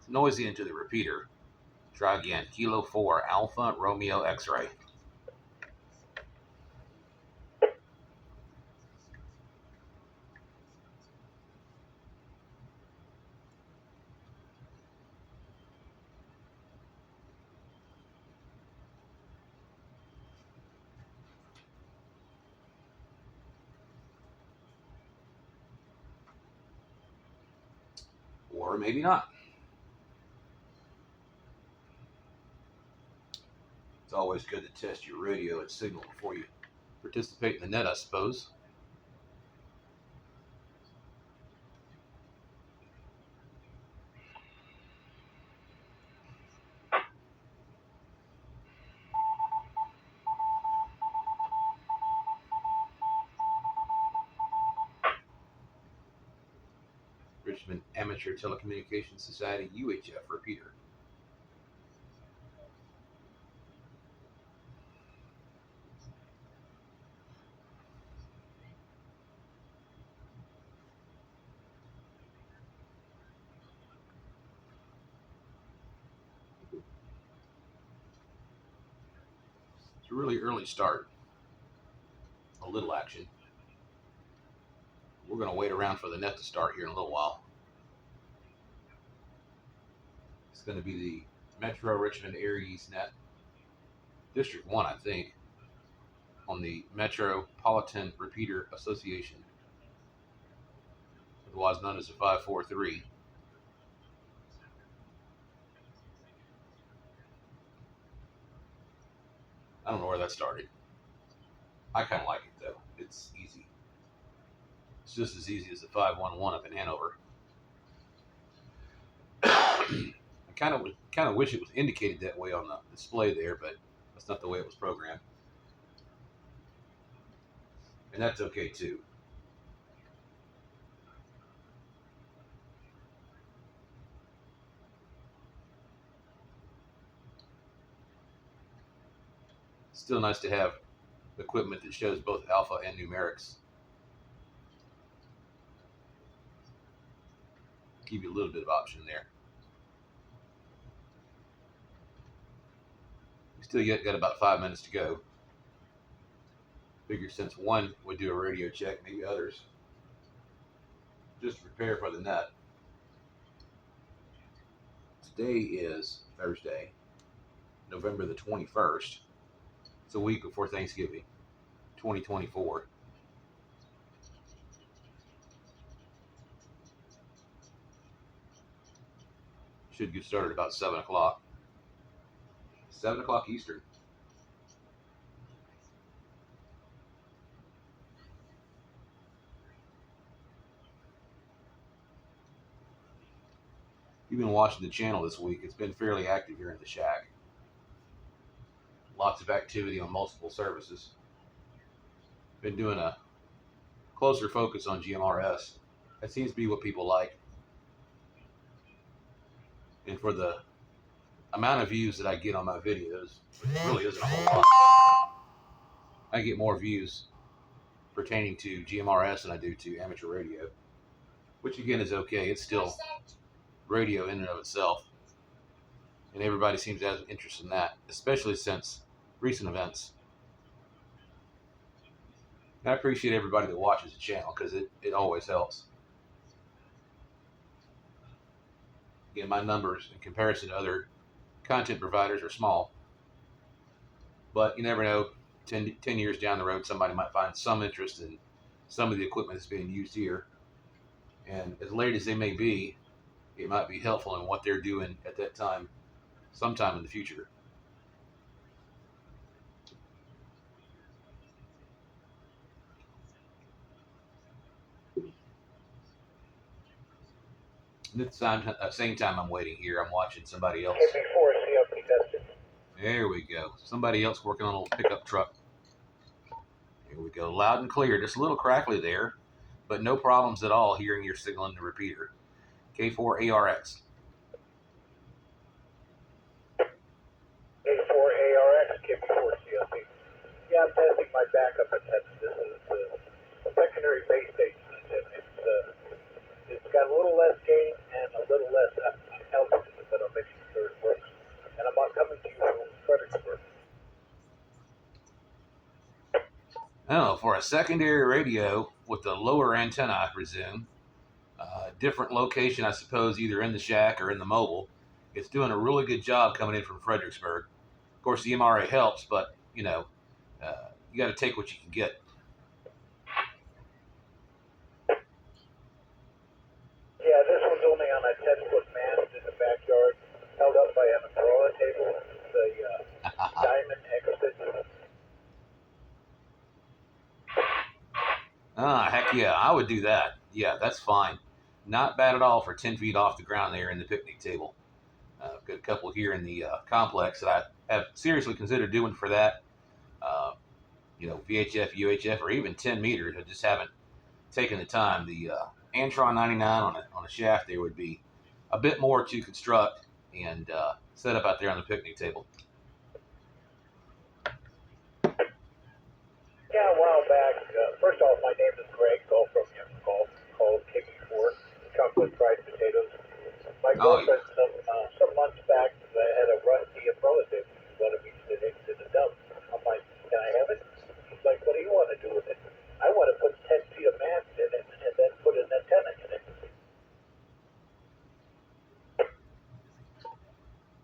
It's noisy into the repeater. Try again. Kilo 4, Alpha Romeo X-ray. Or maybe not. It's always good to test your radio and signal before you participate in the net, I suppose. Richmond Amateur Telecommunications Society UHF repeater. It's a really early start. A little action. We're going to wait around for the net to start here in a little while. It's going to be the Metro Richmond Aries Net, District 1, I think, on the Metropolitan Repeater Association, otherwise known as the 543. I don't know where that started. I kind of like it, though. It's easy. It's just as easy as the 511 up in Hanover. I kind of wish it was indicated that way on the display there, but that's not the way it was programmed. And that's okay, too. It's still nice to have equipment that shows both alpha and numerics. Give you a little bit of option there. We still got about 5 minutes to go. Figure since one would do a radio check, maybe others just prepare for the net. Today is Thursday, November the 21st. It's a week before Thanksgiving, 2024. Should get started about 7 o'clock. 7 o'clock Eastern. If you've been watching the channel this week, it's been fairly active here in the shack. Lots of activity on multiple services. Been doing a closer focus on GMRS. That seems to be what people like. And for the amount of views that I get on my videos, which really isn't a whole lot, I get more views pertaining to GMRS than I do to amateur radio, which again is okay. It's still radio in and of itself, and everybody seems to have interest in that, especially since recent events. And I appreciate everybody that watches the channel because it always helps. Again, my numbers in comparison to other content providers are small, but you never know. 10 years down the road, somebody might find some interest in some of the equipment that's being used here, and as late as they may be, it might be helpful in what they're doing at that time, sometime in the future. And at the same time I'm waiting here, I'm watching somebody else. There we go. Somebody else working on a little pickup truck. Here we go. Loud and clear. Just a little crackly there, but no problems at all hearing your signal in the repeater. K4ARX. K4ARX, K4CLC. Yeah, I'm testing my backup attendant. This is the secondary base station. It's got a little less gain and a little less altitude. secondary radio with a lower antenna, I presume. Different location, I suppose, either in the shack or in the mobile. It's doing a really good job coming in from Fredericksburg. Of course, the MRA helps, but you got to take what you can get. Yeah, this one's only on a 10-foot mast in the backyard, held up by a Motorola table. The diamond exit. Heck yeah, I would do that. Yeah, that's fine. Not bad at all for 10 feet off the ground there in the picnic table. I've got a couple here in the complex that I have seriously considered doing for that. VHF, UHF, or even 10 meters. I just haven't taken the time. The Antron 99 on a shaft there would be a bit more to construct and set up out there on the picnic table. Yeah, a while back. First off, my name is Greg. Call from him. Call KB4. Chocolate fried potatoes. My girlfriend some months back had a rusty umbrella table. She wanted me to sit into the dump. I'm like, can I have it? She's like, what do you want to do with it? I want to put 10 feet of mast in it and then put an antenna in it.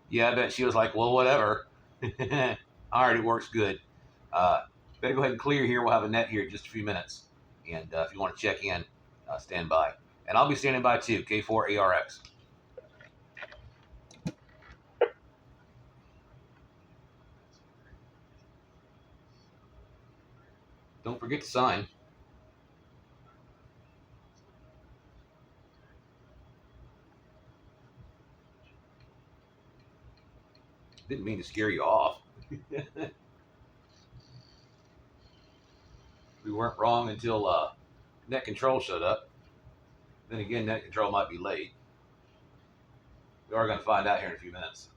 Yeah, I bet she was like, well, whatever. All right, it works good. Better go ahead and clear here. We'll have a net here in just a few minutes. And if you want to check in, stand by. And I'll be standing by too, K4ARX. Don't forget to sign. Didn't mean to scare you off. We weren't wrong until net control showed up. Then again, net control might be late. We are going to find out here in a few minutes.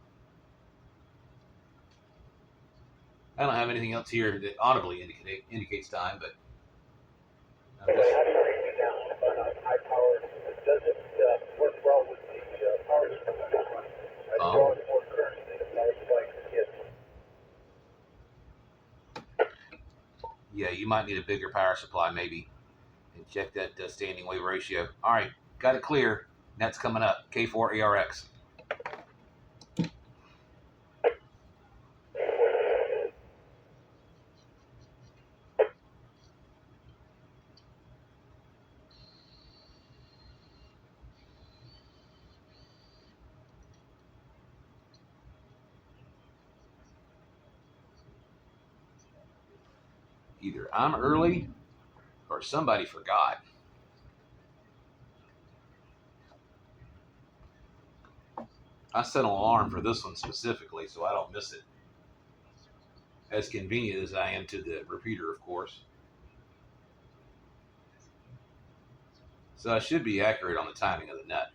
I don't have anything else here that audibly indicates time, but Anyway, how do you break it down on high power? Does it work well with the power supply? I draw more current than the power supply can get. yeah, you might need a bigger power supply maybe. And check that standing wave ratio. All right, got it clear. Net's coming up. K4ARX. Either I'm early or somebody forgot. I set an alarm for this one specifically so I don't miss it. As convenient as I am to the repeater, of course. So I should be accurate on the timing of the net.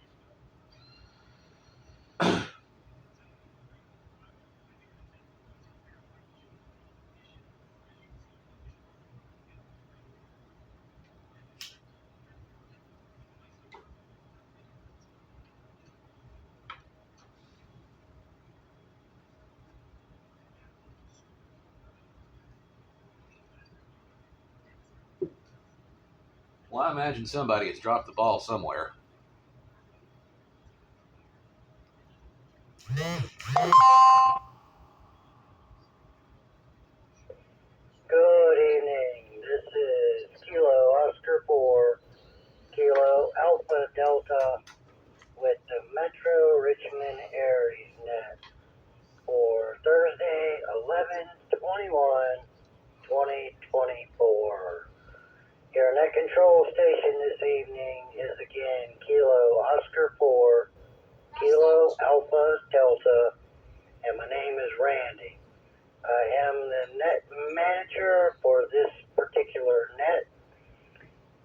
Well, I imagine somebody has dropped the ball somewhere. Good evening. This is Kilo Oscar 4, Kilo Alpha Delta with the Metro Richmond Aries net for Thursday, 11/21/2024. Your net control station this evening is again Kilo Oscar 4, Kilo Alpha Delta, and my name is Randy. I am the net manager for this particular net.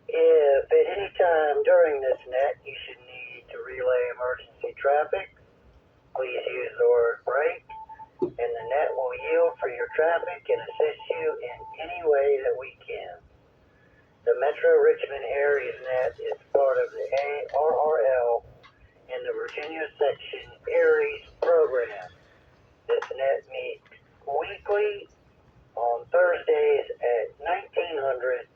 If at any time during this net you should need to relay emergency traffic, please use the word break, and the net will yield for your traffic and assist you in any way that we can. The Metro Richmond Aries net is part of the ARRL and the Virginia Section Aries program. This net meets weekly on Thursdays at 1900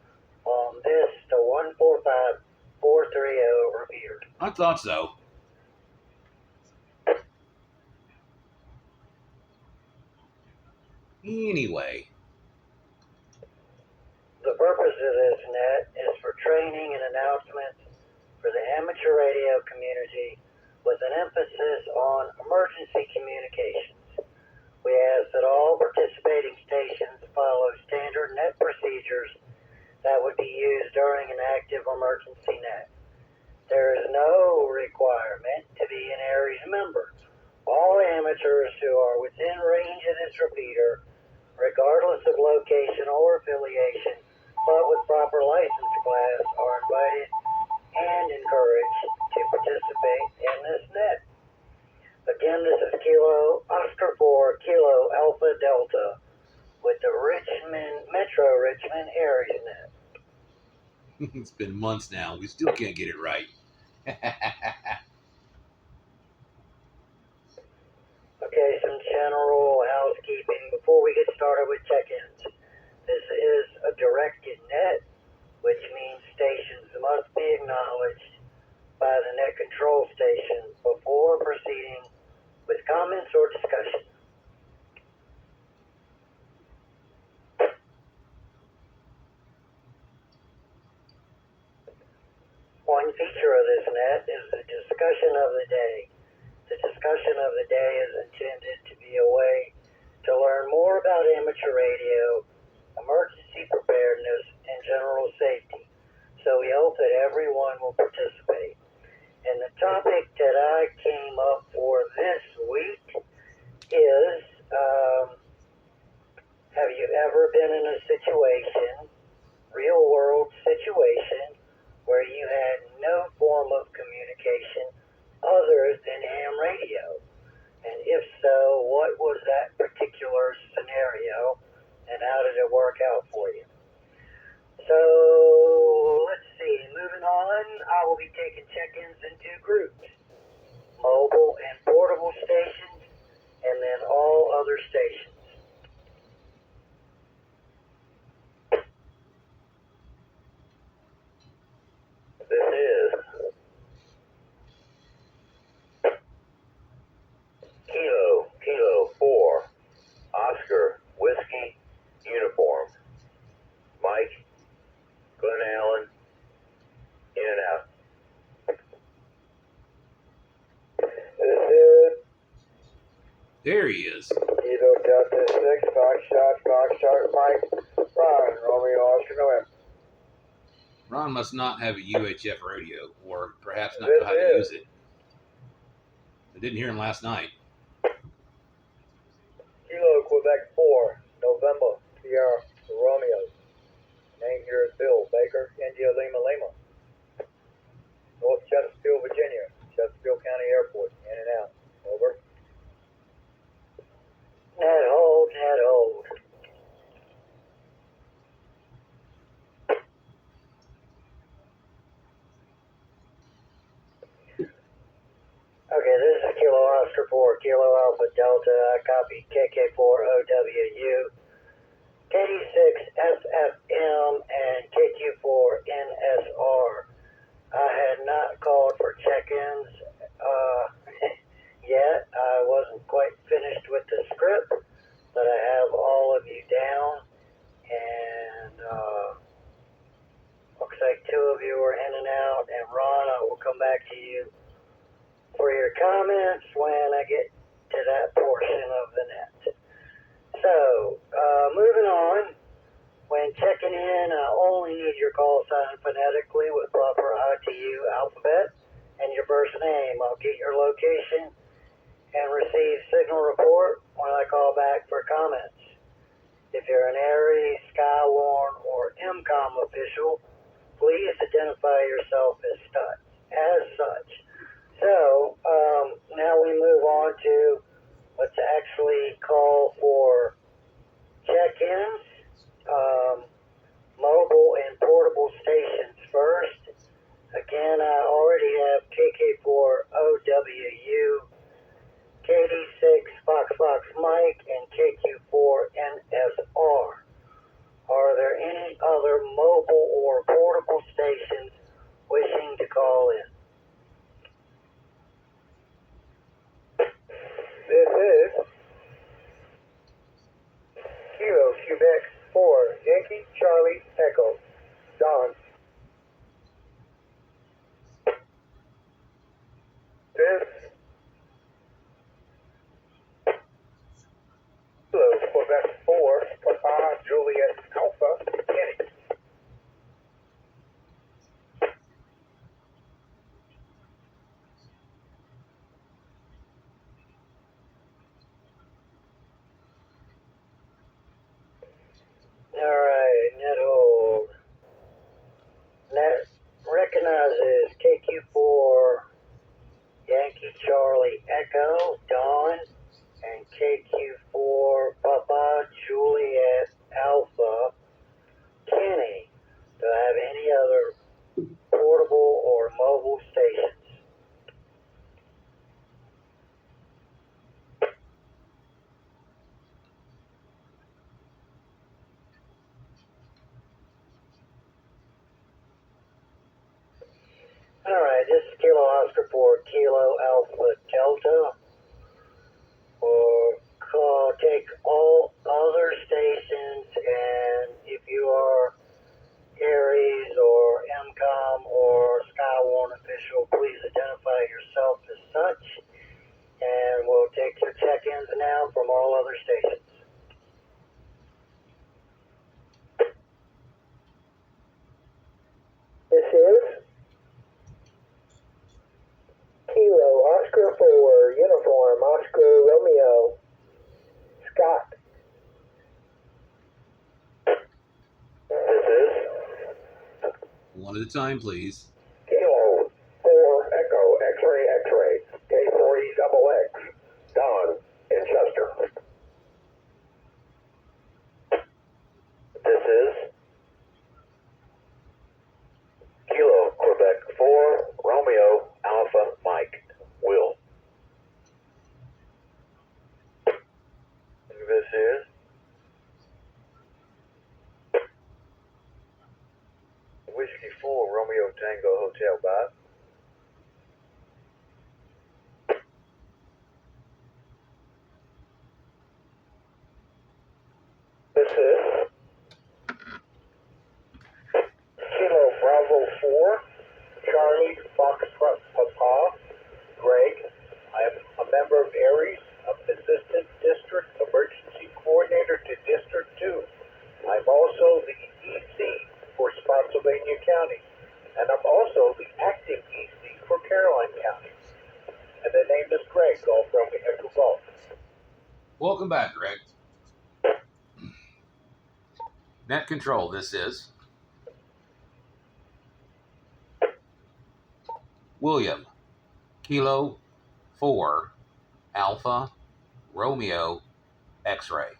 I thought so. Anyway. The purpose of this net is for training and announcements for the amateur radio community with an emphasis on emergency communications. We ask that all participating stations follow standard net procedures that would be used during an active emergency net. There is no requirement to be an Aries member. All amateurs who are within range of this repeater, regardless of location or affiliation, but with proper license class, are invited and encouraged to participate in this net. Again, this is Kilo Oscar 4 Kilo Alpha Delta with the Metro Richmond Aries net. It's been months now. We still can't get it right. Okay, some general housekeeping before we get started with check-ins. This is a directed net, which means stations must be acknowledged by the net control station before proceeding with comments or discussion. One feature of this net is the discussion of the day. The discussion of the day is intended to be a way to learn more about amateur radio, emergency preparedness, and general safety. So we hope that everyone will participate. And the topic that I came up for this week is, have you ever been in a situation, real world situation, where you had no form of communication other than ham radio? And if so, what was that particular scenario and how did it work out for you? So let's see, moving on, I will be taking check-ins in two groups, mobile and portable stations, and then all other stations. This is Kilo 4, Oscar, Whiskey, Uniform, Mike, Glen Allen, in and out. This is There he is. Kilo Delta 6, Foxtrot, Mike, Ron, Romeo, Oscar, November. Ron must not have a UHF radio, or perhaps not know how to use it. I didn't hear him last night. Kilo Quebec 4, November, Sierra, Romeo. Name here is Bill Baker, India Lima Lima. North Chesterfield, Virginia, Chesterfield County Airport, in and out. Over. Net hold. Okay, this is Kilo Oscar 4, Kilo Alpha Delta. I copied KK4OWU, KD6FFM, and KQ4NSR. I had not called for check-ins yet. I wasn't quite finished with the script, but I have all of you down, and looks like two of you are in and out, and Ron, I will come back to you for your comments when I get to that portion of the net. So, moving on, when checking in, I only need your call sign phonetically with proper ITU alphabet and your first name. I'll get your location and receive signal report when I call back for comments. If you're an Aries, Skywarn, or MCOM official, please identify yourself as such. So, now we move on to let's actually call for check-ins, mobile and portable stations first. Again, I already have KK4OWU, KD6 Fox Mike, and KQ4NSR. Are there any other mobile or portable stations wishing to call in? recognizes KQ4 Yankee Charlie Echo, Dawn, and KQ4 Papa Juliet Alpha, Kenny. Do I have any other portable or mobile stations? Alright, this is Kilo Oscar for Kilo Alpha Delta. Or take all other stations, and if you are Aries or MCOM or Skywarn official, please identify yourself as such, and we'll take your check-ins now from all other stations. This is Kilo Oscar 4 Uniform Oscar Romeo Scott. This is One at a time, please. Kilo 4 Echo X-ray X-ray K3 double X Don in Chester. This is Kilo Quebec 4 Romeo Alpha Mike Will. This is Whiskey 4 Romeo Tango Hotel Bob. This is Kilo Bravo 4 Charlie Foxtrot Papa Greg. I am a member of Aries, Assistant District Emergency Coordinator to District 2. I'm also the EC for Spotsylvania County, and I'm also the acting EC for Caroline County. And the name is Greg, Golf Romeo Echo Golf. Welcome back, Greg. Net control, this is William, Kilo 4 Alpha Romeo X-ray.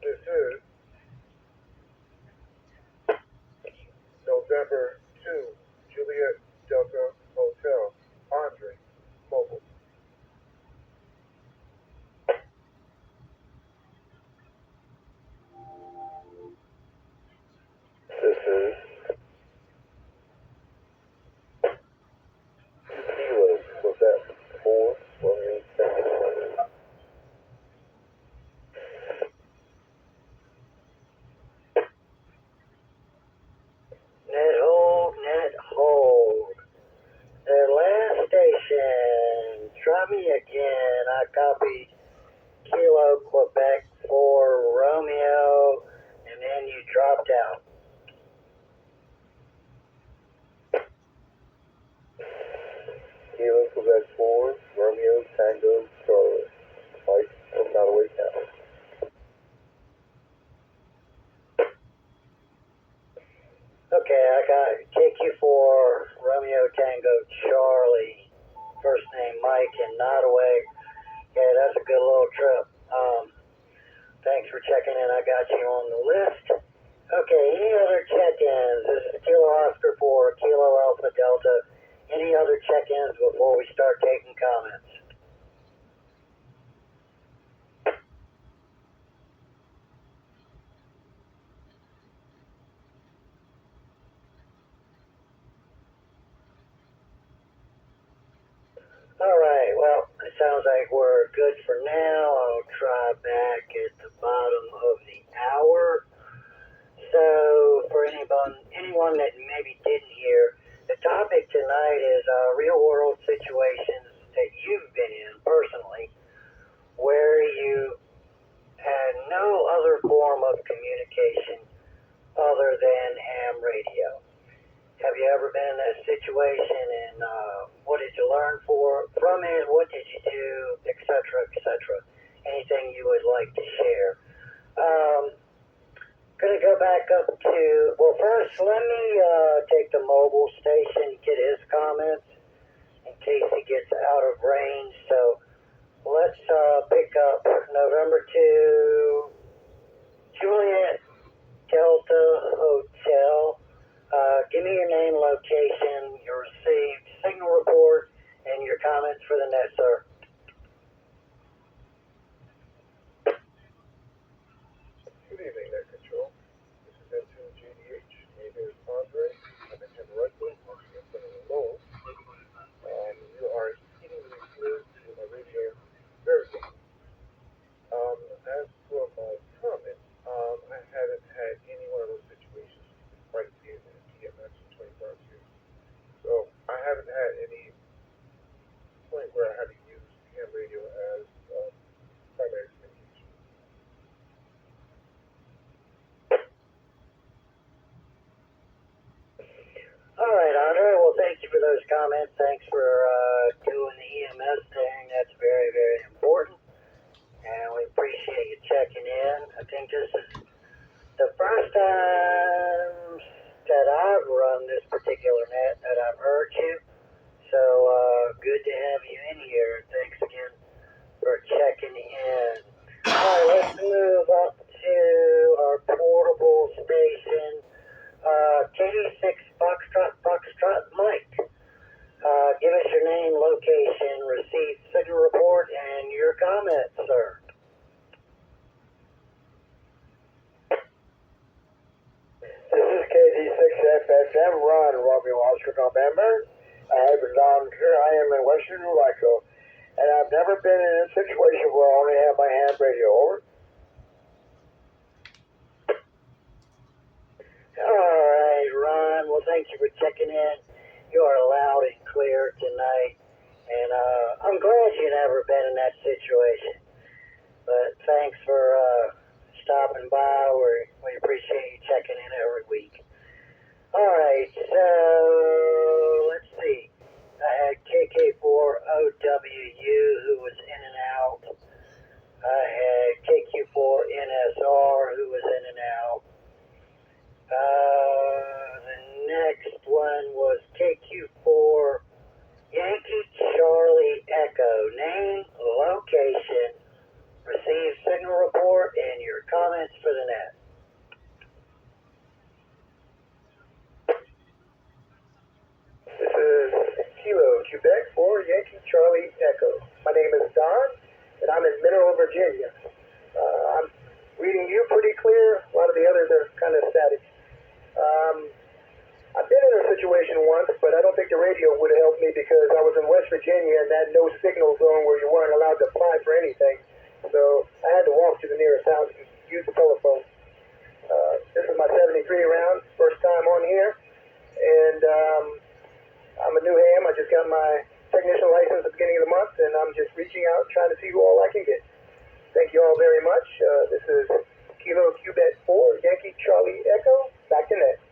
This is November 2, Juliet Delta Hotel, Andre, Mobile. This is Kilo Quebec 4 Romeo Tango. Net hold. The last station. Try me again. I copied Kilo Quebec 4 Romeo, and then you dropped out. Kilo Quebec 4 Romeo Tango Charlie. Mike from Nottoway County. Okay, I got KQ4 Romeo Tango Charlie. First name Mike in Nottoway. Okay, that's a good little trip. Thanks for checking in. I got you on the list. Okay, any other check-ins? This is Kilo Oscar 4 Kilo Alpha Delta. Any other check-ins before we start taking comments? Alright, well, it sounds like we're good for now. I'll try back at the bottom of the hour. So, for anyone that maybe didn't hear, the topic tonight is real-world situations that you've been in personally, where you had no other form of communication other than ham radio. Have you ever been in that situation, and what did you learn from it? What did you do, etc., etc.? Anything you would like to share? back up to, well, first, let me take the mobile station, get his comments, in case he gets out of range. So let's pick up November 2, Juliet Delta Hotel. Give me your name, location, your received signal report, and your comments for the net, sir. Good evening, Net Control. This is N2GDH. My name is Andre. I'm in Richmond, watching in front of the Lowell. You are exceedingly clear to my radio. Very good. As for my comment, I haven't had any one of those situations right here in PMS in 25 years. So I haven't had any point where I had to use ham radio as primary communication. All right, Andre. Well, thank you for those comments. Thanks for doing the EMS thing. That's very, very important. And we appreciate you checking in. I think this is the first time that I've run this particular net that I've heard you. So good to have you in here. Thanks again for checking in. All right, let's move up to our portable station. KD6 Foxtrot Mike. Give us your name, location, received signal report, and your comments, sir. This is KD6FSM, Ron, Romeo Oscar November. I am in Western New Mexico, and I've never been in a situation where I only have my hand radio. Over. All right, Ron. Well, thank you for checking in. You are loud and clear tonight, and I'm glad you never been in that situation. But thanks for stopping by. We appreciate you checking in every week. All right, so let's see. I had KK4OWU who was in and out. I had KQ4NSR who was in and out. The next one was KQ4 Yankee Charlie Echo. Name, location, received signal report, and your comments for the net. This is Kilo, Quebec, 4 Yankee Charlie Echo. My name is Don, and I'm in Mineral, Virginia. I'm reading you pretty clear. A lot of the others are kind of static. I've been in a situation once, but I don't think the radio would have helped me because I was in West Virginia and that no signal zone where you weren't allowed to apply for anything. So I had to walk to the nearest house and use the telephone. This is my 73 round, first time on here, and I'm a new ham. I just got my technician license at the beginning of the month, and I'm just reaching out, trying to see who all I can get. Thank you all very much. This is Kilo Quebec 4 Yankee Charlie Echo. Back to net.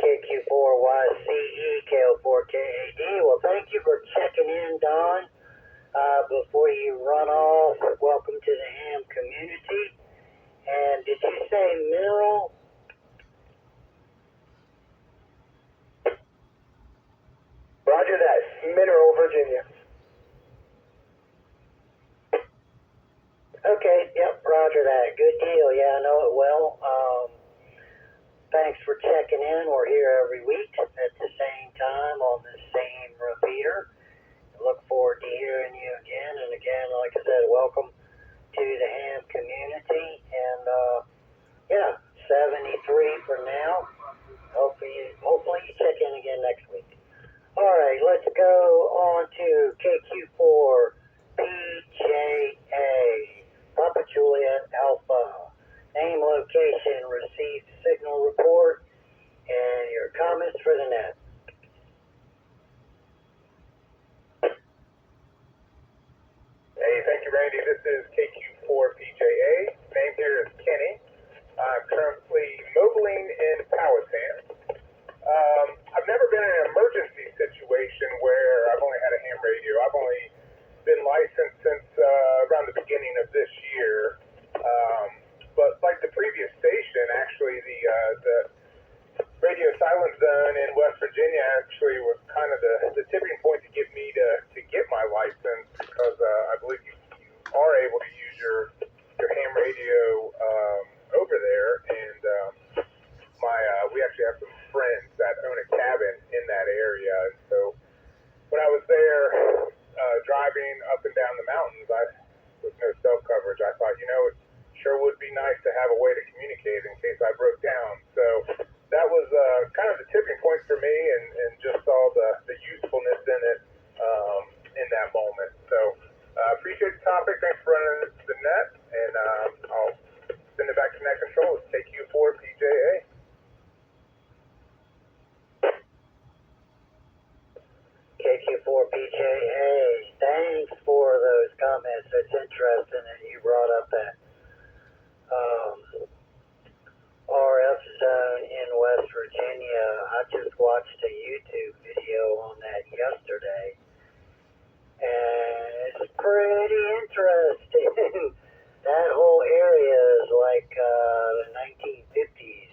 KQ4YCE, KO4KAD. Well, thank you for checking in, Don. Before you run off, welcome to the ham community. And did you say Mineral? Roger that. Mineral, Virginia. Okay, yep, roger that. Good deal. Yeah, I know it well. Thanks for checking in. We're here every week at the same time on the same repeater. Look forward to hearing you again. And again, like I said, welcome to the ham community. And yeah, 73 for now. Hopefully you check in again next week. All right, let's go on to KQ4 PJA, Papa Juliet Alpha. Name, location, received signal report, and your comments for the net. Hey, thank you, Randy. This is KQ4PJA. Name here is Kenny. I'm currently mobiling in Powhatan. I've never been in an emergency situation where I've only had a ham radio. I've only been license since around the beginning of this year. But like the previous station, actually, the radio silent zone in West Virginia actually was kind of the tipping point to get me to get my license, because I believe you are able to use your ham radio over there, and we actually have some friends that own a cabin in that area, and so when I was there driving up and down the mountains, with no cell coverage, I thought, it sure would be nice to have a way to communicate in case I broke down. So that was kind of the tipping point for me, and just saw the usefulness in it in that moment. So appreciate the topic. Thanks for running the net, and I'll send it back to Net Control. It's KQ4 PJA. KQ4PJA, thanks for those comments. It's interesting that you brought up that RF zone in West Virginia. I just watched a YouTube video on that yesterday, and it's pretty interesting. That whole area is like the 1950s.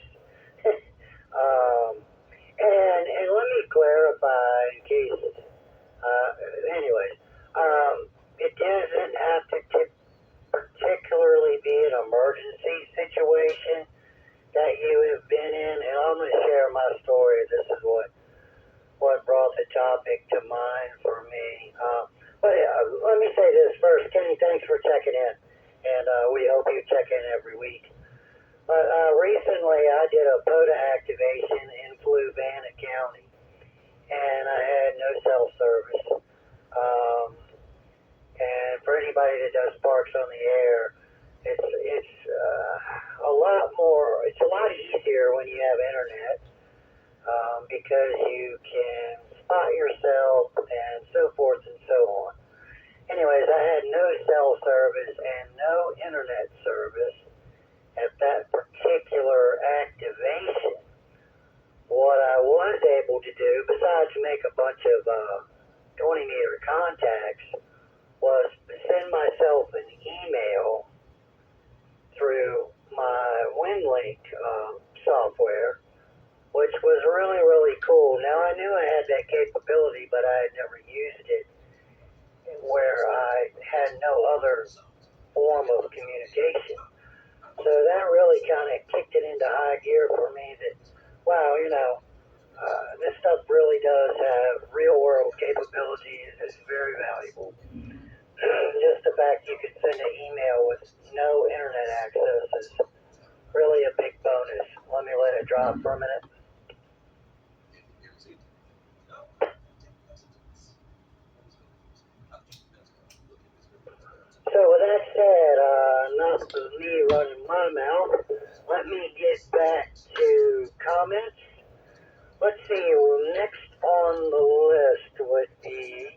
And let me clarify in case, it doesn't have to particularly be an emergency situation that you have been in, and I'm going to share my story. This is what brought the topic to mind for me. But let me say this first. Kenny, thanks for checking in, and we hope you check in every week. But recently I did a POTA activation in Fluvanna County, and I had no cell service. And for anybody that does Parks on the Air, it's a lot easier when you have internet, because you can spot yourself and so forth and so on. Anyways, I had no cell service and no internet service at that particular activation. What I was able to do, besides make a bunch of 20-meter contacts, was send myself an email through my WinLink software, which was really, really cool. Now, I knew I had that capability, but I had never used it where I had no other form of communication. So that really kind of kicked it into high gear for me that, wow, this stuff really does have real-world capabilities. It's very valuable. Just the fact you could send an email with no internet access is really a big bonus. Let me let it drop for a minute. So with that said, enough of me running my mouth. Let me get back to comments. Let's see, next on the list would be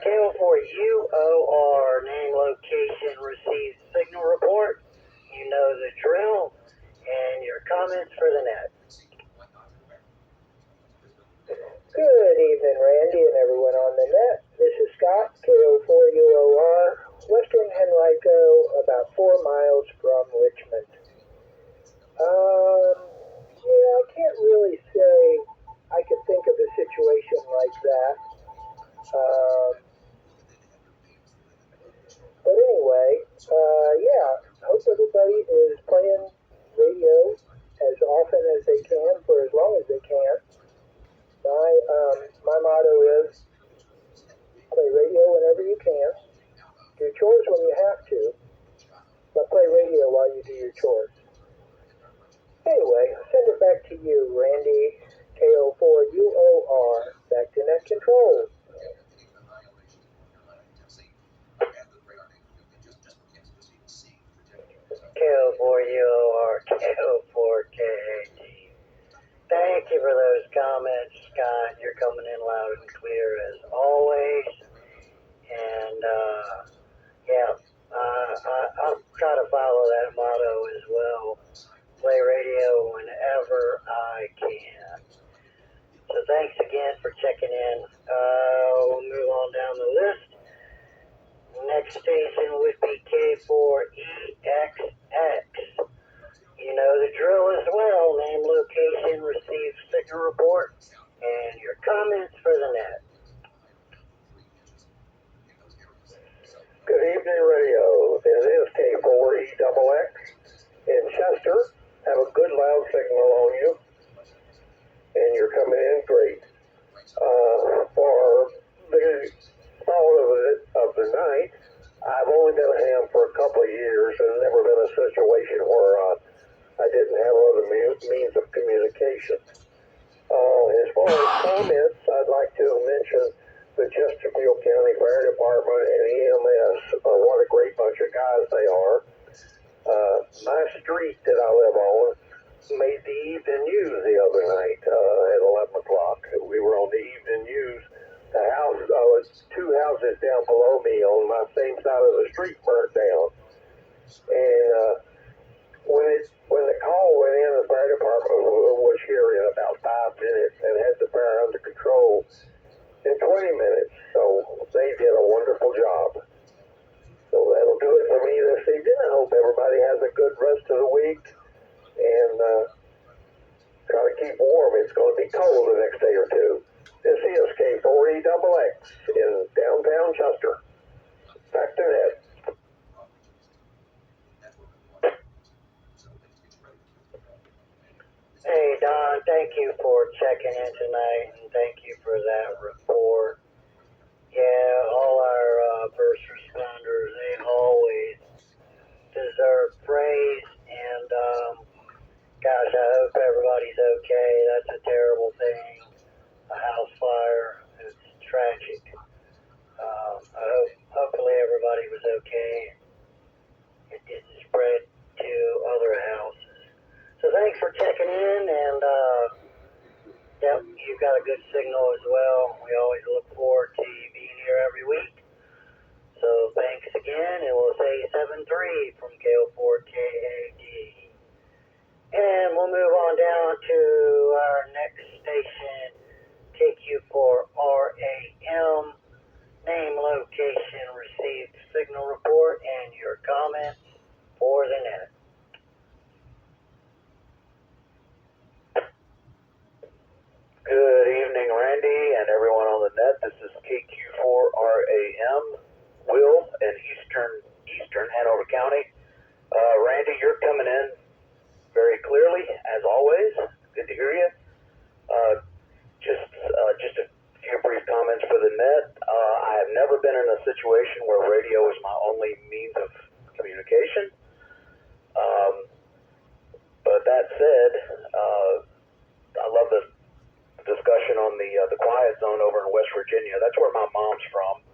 KO4UOR, name, location, received signal report. You know the drill, and your comments for the net. Good evening, Randy and everyone on the net. This is Scott, KO4UOR, Western Henrico, about 4 miles from Richmond. I can't really say I can think of a situation like that. But anyway, hope everybody is playing radio as often as they can for as long as they can. My motto is play radio whenever you can, do chores when you have to, but play radio while you do your chores. Anyway, I'll send it back to you, Randy, KO4UOR, back to Net Control. KO4UOR, KO4KAT. Thank you for those comments, Scott. You're coming in loud and clear as always. And I'll try to follow that motto as well. Play radio whenever I can. So thanks again for checking in. We'll move on down the list. next station would be K4EXX. You know the drill as well. Name, location, receive signal report, and your comments for the net. Good evening, radio. This is K4EXX in Chester. Have a good loud signal on you, and you're coming in great. For the thought of the night, I've only been a ham for a couple of years, and never been in a situation where I didn't have other means of communication. As far as comments, I'd like to mention the Chesterfield County Fire Department and EMS. What a great bunch of guys they are. My street that I live on made the evening news the other night at 11 o'clock. We were on the evening news. The house, two houses down below me on my same side of the street burnt down. And when the call went in, the fire department was here in about 5 minutes and had the fire under control in 20 minutes. So they did a wonderful job. So that'll do it for me this evening. I hope everybody has a good rest of the week, and try to keep warm. It's going to be cold the next day or two. This is K4EXX in downtown Chester. Back to Ned. Hey, Don, thank you for checking in tonight, and thank you for that report. Yeah, all our first responders, they always deserve praise, and gosh, I hope everybody's okay. That's a terrible thing. A house fire, it's tragic. Hopefully everybody was okay. It didn't spread to other houses. So thanks for checking in, and yep, you've got a good signal as well. We always look forward to you being here every week. So thanks again, and we'll say 7-3 from KO4KAD. And we'll move on down to our next station, KQ4RAM. Name, location, received signal report, and your comments for the net. Good evening, Randy, and everyone on the net. This is KQ4RAM, Will, in Eastern Hanover County. Randy, you're coming in very clearly, as always. Good to hear you. Just a few brief comments for the net. I have never been in a situation where radio is my only means of communication. But that said, I love the discussion on the quiet zone over in West Virginia. That's where my mom's from,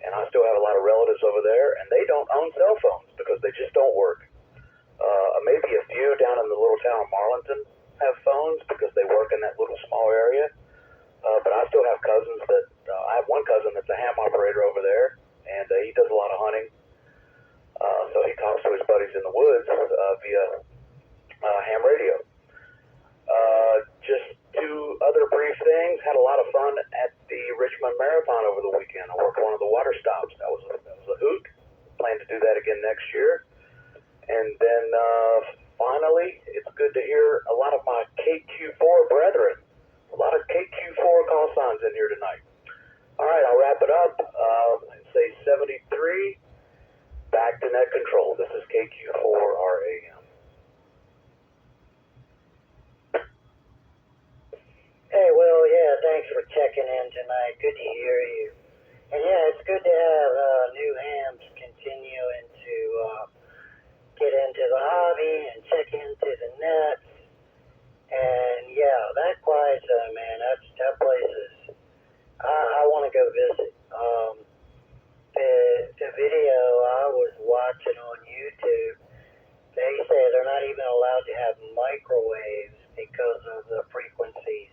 and I still have a lot of relatives over there, and they don't own cell phones because they just don't work. Maybe a few down in the little town of Marlinton have phones because they work in that little small area, but I still have cousins that I have one cousin that's a ham operator over there, and he does a lot of hunting, so he talks to his buddies in the woods via ham radio. Just two other brief things. Had a lot of fun at the Richmond Marathon over the weekend. I worked one of the water stops. That was a hoot. Plan to do that again next year. And then finally, it's good to hear a lot of my KQ4 brethren. A lot of KQ4 call signs in here tonight. All right, I'll wrap it up and say 73. Back to net control. This is KQ4RAM. Hey, Will, yeah, thanks for checking in tonight. Good to hear you. And yeah, it's good to have new hams continuing to get into the hobby and check into the nets. And yeah, that quiet zone, man, that place is, I want to go visit. The video I was watching on YouTube, they say they're not even allowed to have microwaves because of the frequencies.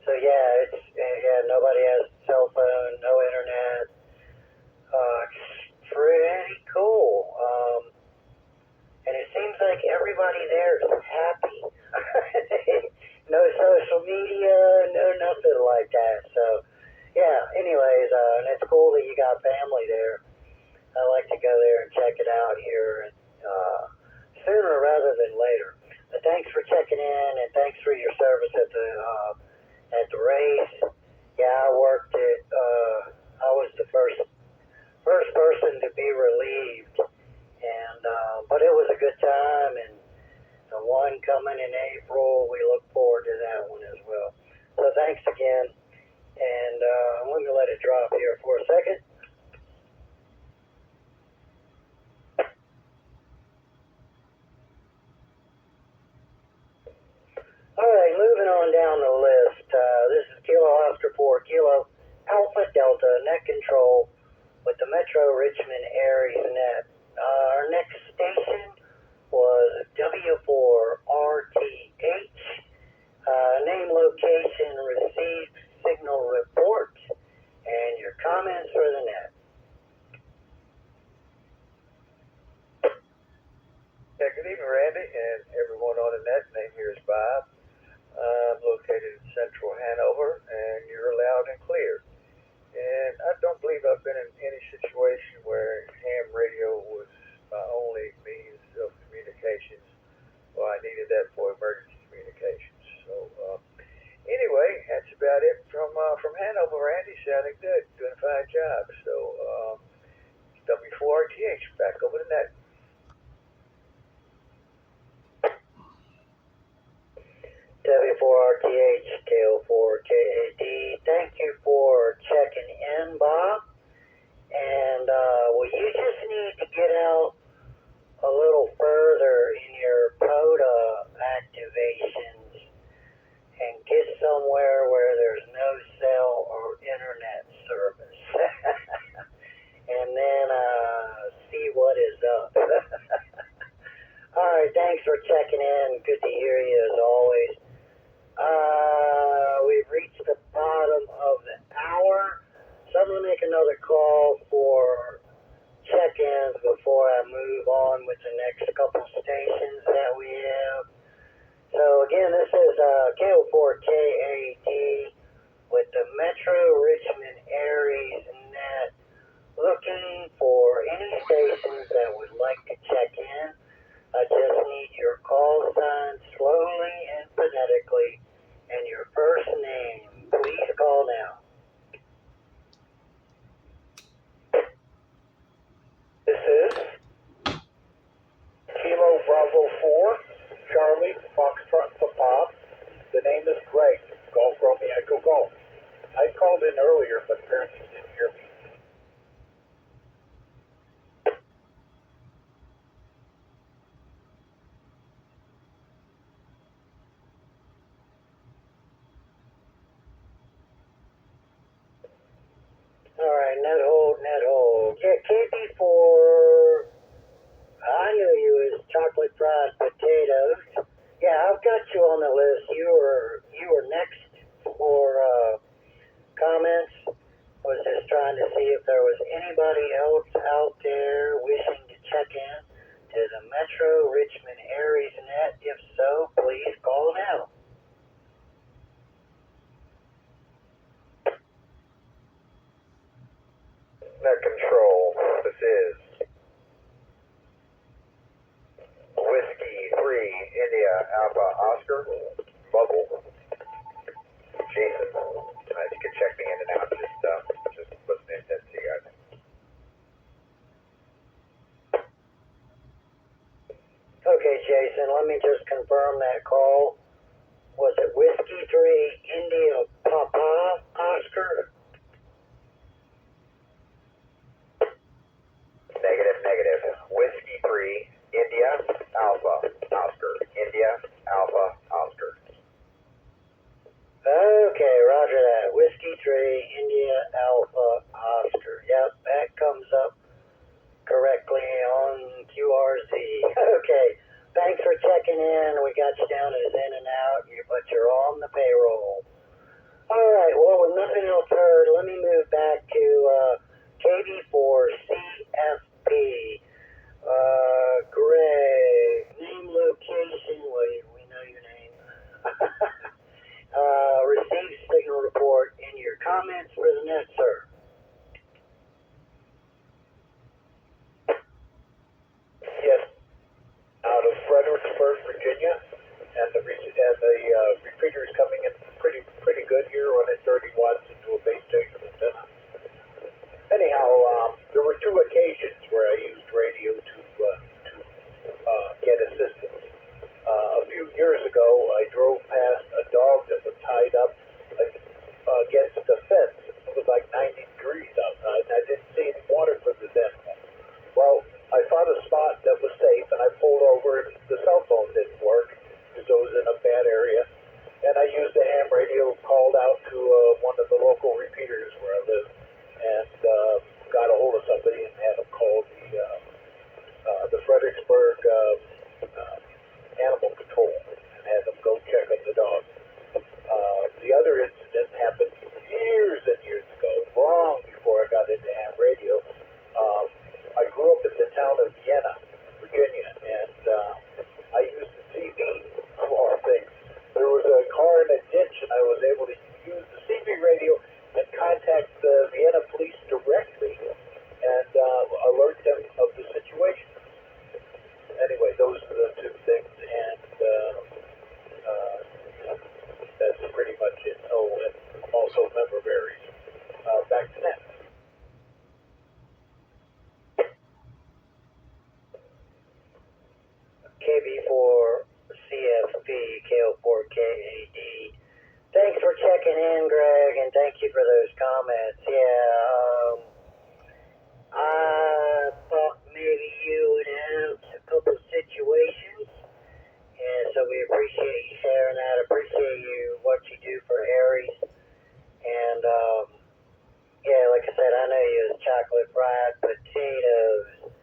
So yeah, nobody has cell phone, no internet. It's pretty cool. And it seems like everybody there is happy. No social media, no nothing like that. So yeah, anyway, anyways, and it's cool that you got family there. I like to go there and check it out here sooner rather than later. But thanks for checking in, and thanks for your service at the race. Yeah, I worked it. I was the first person to be relieved, and but it was a good time. And the one coming in April, we look forward to that one as well. So thanks again, and let me let it drop here for a second. All right, moving on down the list. This is Kilo Oscar 4, Kilo Alpha Delta, net control with the Metro Richmond Aries net. Our next station was W4RTH. Name, location, received signal report, and your comments for the net. Yeah, good evening, Randy, and everyone on the net. Name here is Bob. I'm located in central Hanover, and you're loud and clear. And I don't believe I've been in any situation where ham radio was my only means of communications. Well, I needed that for emergency communications. So, anyway, that's about it from Hanover. Randy, sounding good, doing a fine job. So, W4RTH, back over the net. W4RTH, KO4KAD. Thank you for checking in, Bob. And well, you just need to get out a little further in your POTA activations and get somewhere where there's no cell or internet service. And then see what is up. All right, thanks for checking in. Good to hear you as always. We've reached the bottom of the hour, so I'm going to make another call for check-ins before I move on with the next couple stations that we have. So again, this is KO4KAD with the Metro Richmond Aries net, looking for any stations that would like to check in. I just need your call sign slowly and phonetically and your first name. Please call now. This is Kilo Bravo 4, Charlie Foxtrot Papa. The name is Greg, Golf Romeo Echo Golf. I called in earlier, but apparently you didn't hear me. All right, net hold. Yeah, KB4, I knew you as chocolate fried potatoes. Yeah, I've got you on the list. You were next for comments. Was just trying to see if there was anybody else out there wishing to check in to the Metro Richmond Aries net. If so, please call now. Net control, this is Whiskey 3, India, Alpha, Oscar, Bubble, Jason. You can check me in and out, just listening to you guys. Okay, Jason, let me just confirm that call. Was it Whiskey 3, India, Papa, Oscar? Negative. Whiskey 3, India, Alpha, Oscar. India, Alpha, Oscar. Okay, roger that. Whiskey 3, India, Alpha, Oscar. Yep, that comes up correctly on QRZ. Okay, thanks for checking in. We got you down as in and out, but you're on the payroll. All right, well, with nothing else 90 degrees outside, and I didn't see any water from the den. Well, I found a spot that was safe, and I pulled over, and the cell phone didn't work because it was in a bad area. And I used the ham radio, called out to one of the local repeaters where I live, and got a hold of somebody and had them call the Fredericksburg animal control and had them go check on the dog. The other incident happened years and years ago, long before I got into ham radio. I grew up in the town of Vienna, Virginia, and I used the CB of all things. There was a car in a ditch, and I was able to use the CB radio and contact the Vienna police directly and alert them of the situation. Anyway, those are the two things, and that's pretty much it. Oh, and also member varies. Back to that. KB4 CFP KO4KAD. Thanks for checking in, Greg, and thank you for those comments. Yeah, I thought maybe you would have a couple situations, and so we appreciate you sharing that. Appreciate you what you do for Aries, and yeah, like I said, I know you as chocolate fried potatoes.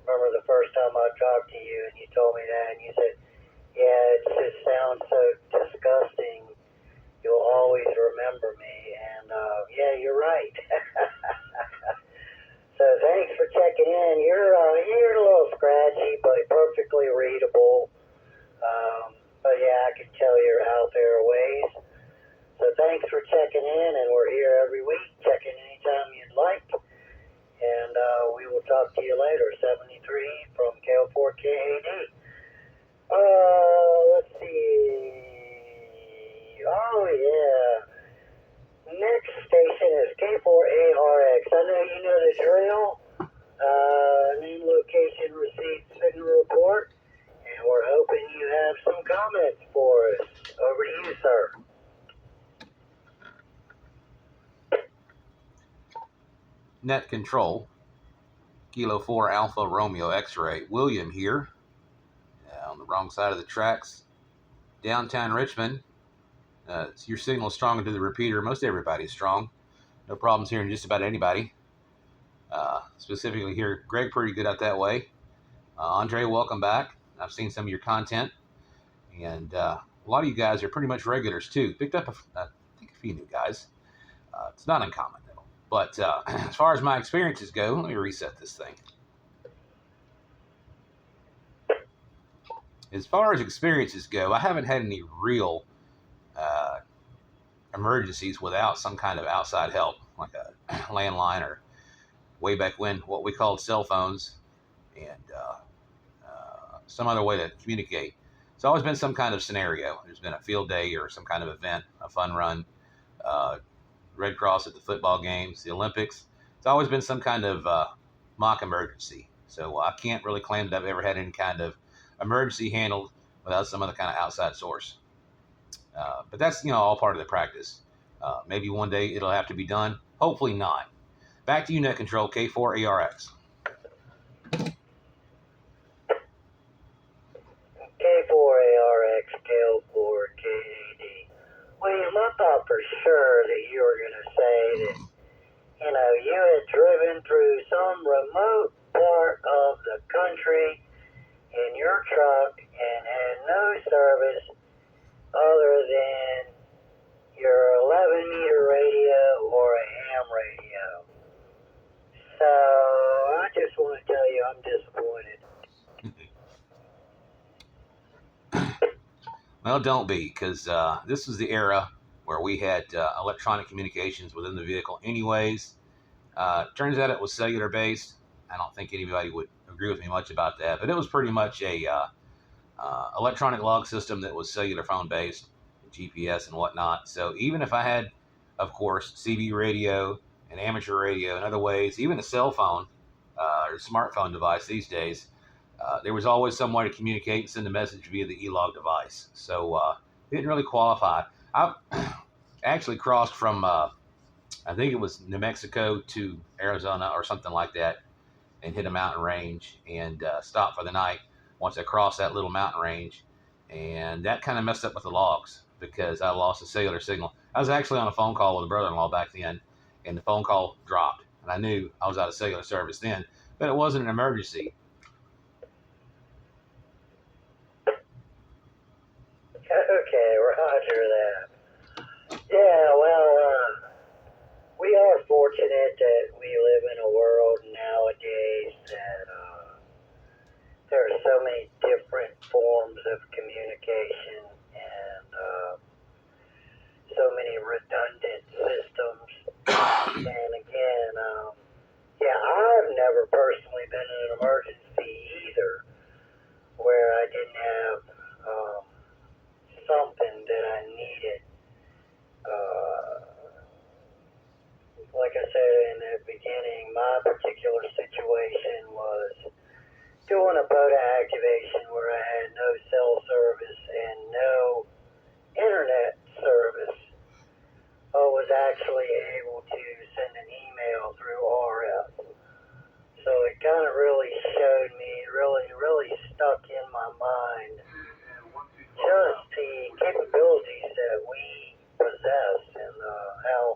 Remember the first time I talked to you and you told me that, and you said, yeah, it just sounds so disgusting. You'll always remember me, and yeah, you're right. So thanks for checking in. You're a little scratchy, but perfectly readable. But yeah, I can tell you're out there a ways. So thanks for checking in, and we're here every week, checking anytime you'd like. And we will talk to you later. 73 from KO4KAD. Let's see. Oh, yeah. Next station is K4ARX. I know you know the drill. Name, location, receipt, signal report. And we're hoping you have some comments for us. Over to you, sir. Net control. Kilo 4 Alpha Romeo X-ray. William here. On the wrong side of the tracks. Downtown Richmond. Your signal is strong into the repeater. Most everybody's strong. No problems hearing just about anybody. Specifically here, Greg, pretty good out that way. Andre, welcome back. I've seen some of your content. And a lot of you guys are pretty much regulars too. Picked up, I think, a few new guys. It's not uncommon though. But as far as my experiences go, let me reset this thing. As far as experiences go, I haven't had any real emergencies without some kind of outside help, like a landline or way back when what we called cell phones and some other way to communicate. It's always been some kind of scenario. There's been a field day or some kind of event, a fun run, Red Cross at the football games, the Olympics. It's always been some kind of mock emergency. So I can't really claim that I've ever had any kind of emergency handled without some other kind of outside source. But that's, all part of the practice. Maybe one day it'll have to be done. Hopefully not. Back to you, Net Control, K4ARX. K4ARX, KO4KAD. William, I thought for sure that you were going to say that, you had driven through some remote part of the country in your truck and had no service other than your 11-meter radio or a ham radio. So I just want to tell you I'm disappointed. Well, don't be, because this was the era where we had electronic communications within the vehicle anyways. Turns out it was cellular based. I don't think anybody would agree with me much about that, but it was pretty much a electronic log system that was cellular phone based, GPS and whatnot. So even if I had, of course, CB radio and amateur radio and other ways, even a cell phone or smartphone device these days, there was always some way to communicate and send a message via the e-log device. So it didn't really qualify. I actually crossed from I think it was New Mexico to Arizona or something like that, and hit a mountain range and stopped for the night once I crossed that little mountain range. And that kind of messed up with the logs because I lost a cellular signal. I was actually on a phone call with a brother-in-law back then, and the phone call dropped. And I knew I was out of cellular service then, but it wasn't an emergency. Okay, roger that. Yeah, well, we are fortunate that we live in a world nowadays that there are so many different forms of communication and so many redundant systems. And again, yeah, I've never personally been in an emergency either where I didn't have something that I needed. Like I said in the beginning, my particular situation was doing a POTA activation where I had no cell service and no internet service. I was actually able to send an email through RF. So it kind of really showed me, really stuck in my mind just the capabilities that we possess and how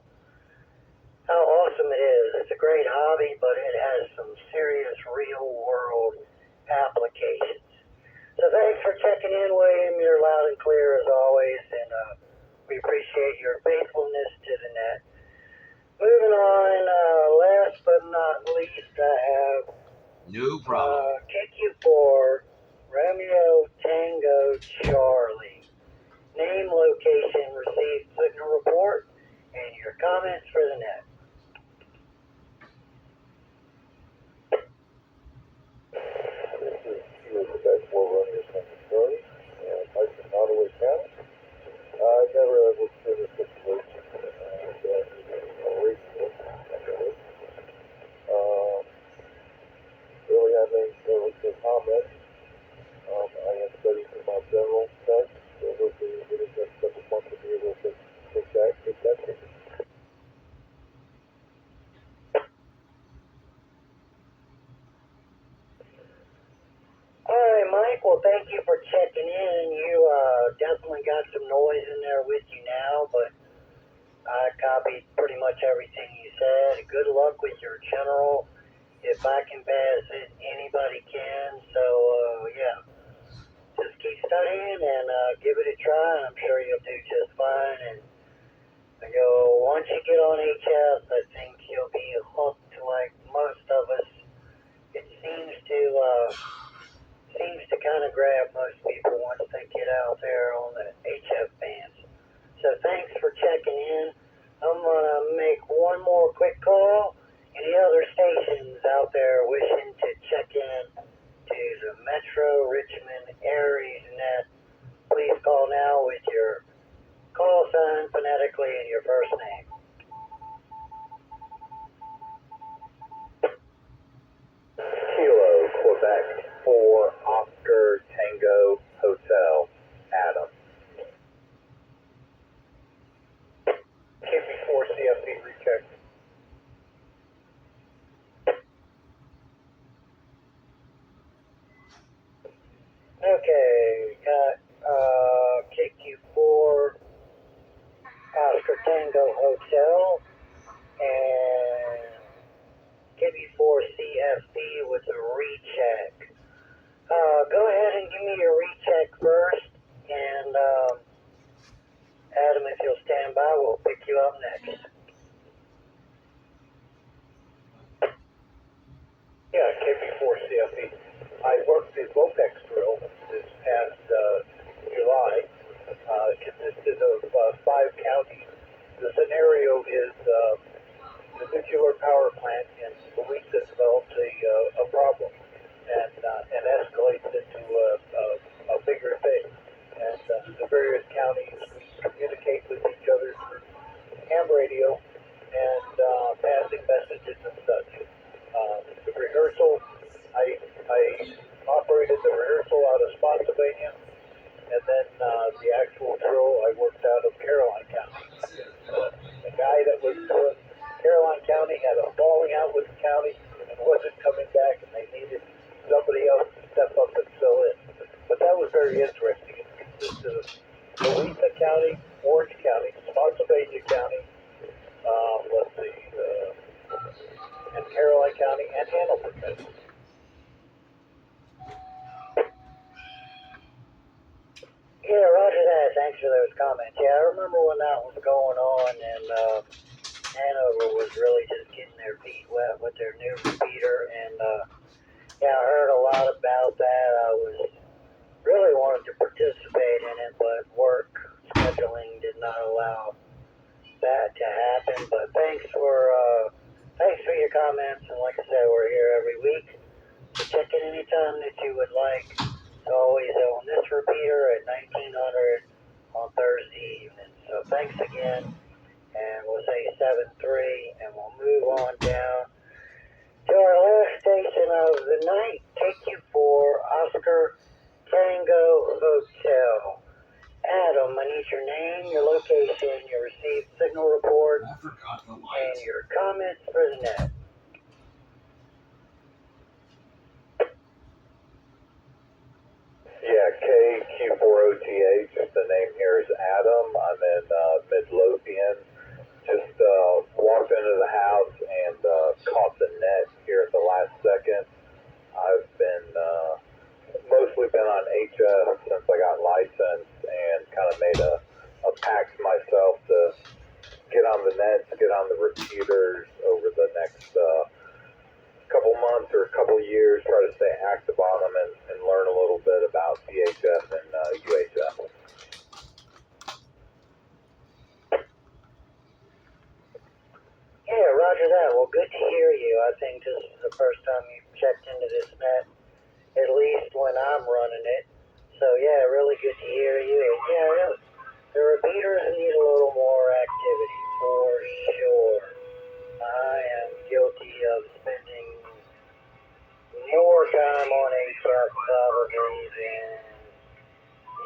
awesome it is. It's a great hobby, but it has some serious real-world applications. So thanks for checking in, William. You're loud and clear as always, and we appreciate your faithfulness to the net. Moving on, last but not least, I have No problem. KQ4 Romeo Tango Charlie. Name, location, received signal report, and your comments for the net. This is Kilo Quebec 4 Romeo Tango Charlie, and I'm in Ottawa County. I never was in a situation really have any comments. I am studying for my general test, so hopefully within the next couple months I'll be able to take that ticket. Alright, Mike, well, thank you for checking in. You definitely got some noise in there with you now, but I copied pretty much everything you said. Good luck with your general. If I can pass it, anybody can. So, yeah, just keep studying and give it a try. I'm sure you'll do just fine. And once you get on HF, I think you'll be hooked like most of us. It seems to kind of grab most people once they get out there on the HF bands. So thanks for checking in. I'm going to make one more quick call. Any other stations out there wishing to check in to the Metro Richmond Aries net, please call now with your call sign phonetically and your first name. Kilo, Quebec 4 Oscar Tango Hotel, Adam. KP4 CFC recheck. Okay, got KQ4 Oscar Tango Hotel and KB4 CFB with a recheck. Go ahead and give me your recheck first, and Adam, if you'll stand by, we'll pick you up next. Yeah, KP4 CFE. I worked the Vopex drill this past July. It consisted of 5 counties. The scenario is the nuclear power plant in Louisa develops a problem and escalates into a bigger thing. And the various counties communicate with each other through ham radio and passing messages and such. The rehearsal, I operated the rehearsal out of Spotsylvania, and then the actual drill I worked out of Caroline County. The guy that was doing County and wasn't coming back, and they needed somebody else to step up and fill in. But that was very interesting. It consisted of Louisa County, Orange County, Spotsylvania County, and Caroline County, and Hanover County. Yeah, roger that. Thanks for those comments. Yeah, I remember when that was going on, and Hanover was really just getting their feet wet with their new repeater, and yeah, I heard a lot about that. I was really wanted to participate in it, but work scheduling did not allow that to happen. But thanks for your comments, and like I said, we're here every week. So check in anytime that you would like. It's always on this repeater at 1900 on Thursday evening. So thanks again, and we'll say 7-3, and we'll move on down to our last station of the night. Take you for Oscar Tango Hotel. Adam, I need your name, your location, your received signal report, and your comments for the net. Yeah, KQ4OTH. The name here is Adam. I'm in Midlothian. Just walked into the house and caught the net here at the last second. I've been mostly been on HS since I got licensed, and kind of made a pact myself to get on the nets, get on the repeaters over the next couple months or a couple years, try to stay active on them and learn a little bit about VHF and UHF. Yeah, roger that. Well, good to hear you. I think this is the first time you've checked into this net, at least when I'm running it. So yeah, really good to hear you. And yeah, the repeaters need a little more activity, for sure. I am guilty of spending more time on HF probably than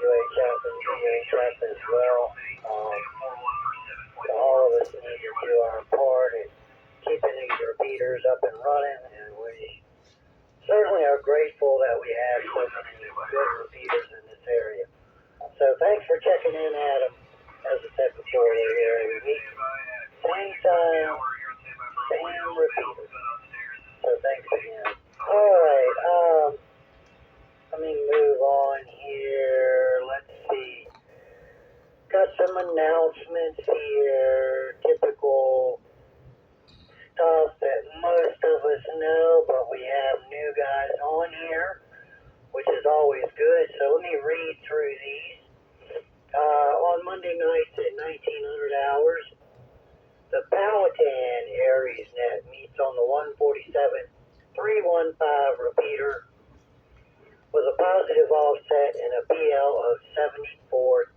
UHF and VHF as well. All of us need to do our part in keeping these repeaters up and running, and we certainly are grateful that we have so many good repeaters in this area. So thanks for checking in, Adam. As I said before, we're here every week. Same time, same repeaters. So thanks again. Alright, let me move on here. Let's see. Got some announcements here. Typical stuff that most of us know, but we have new guys on here, which is always good. So let me read through these. On Monday nights at 1900 hours, the Powhatan Aries net meets on the 147-315 repeater with a positive offset and a PL of 74.4.